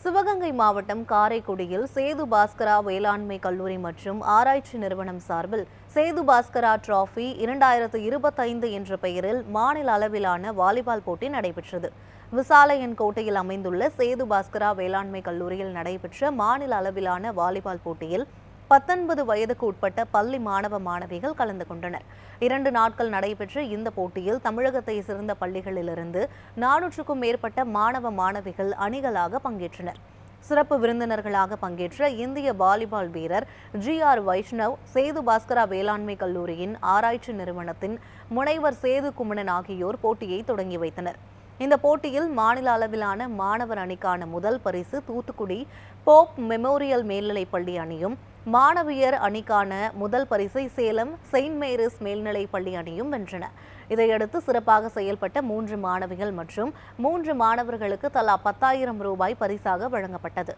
சிவகங்கை மாவட்டம் காரைக்குடியில் சேது பாஸ்கரா வேளாண்மை கல்லூரி மற்றும் ஆராய்ச்சி நிறுவனம் சார்பில் சேது பாஸ்கரா டிராபி 2025 என்ற பெயரில் மாநில அளவிலான வாலிபால் போட்டி நடைபெற்றது. விசாலையன் கோட்டையில் அமைந்துள்ள சேது பாஸ்கரா வேளாண்மை கல்லூரியில் நடைபெற்ற மாநில அளவிலான வாலிபால் போட்டியில் 19 வயதுக்கு உட்பட்ட பள்ளி மாணவ மாணவிகள் கலந்து கொண்டனர். 2 நாட்கள் நடைபெற்ற இந்த போட்டியில் தமிழகத்தை சேர்ந்த பள்ளிகளிலிருந்து 400க்கும் மேற்பட்ட மாணவ மாணவிகள் அணிகளாக பங்கேற்றனர். சிறப்பு விருந்தினர்களாக பங்கேற்ற இந்திய வாலிபால் வீரர் GR வைஷ்ணவ், சேது பாஸ்கரா வேளாண்மை கல்லூரியின் ஆராய்ச்சி நிறுவனத்தின் முனைவர் சேது குமணன் ஆகியோர் போட்டியை தொடங்கி வைத்தனர். இந்த போட்டியில் மாநில அளவிலான மாணவர் அணிக்கான முதல் பரிசு தூத்துக்குடி போப் மெமோரியல் மேல்நிலைப்பள்ளி அணியும், மாணவியர் அணிக்கான முதல் பரிசை சேலம் செயின்ட் மேரிஸ் மேல்நிலைப்பள்ளி அணியும் வென்றன. இதையடுத்து சிறப்பாக செயல்பட்ட 3 மாணவிகள் மற்றும் 3 மாணவர்களுக்கு தலா 10,000 ரூபாய் பரிசாக வழங்கப்பட்டது.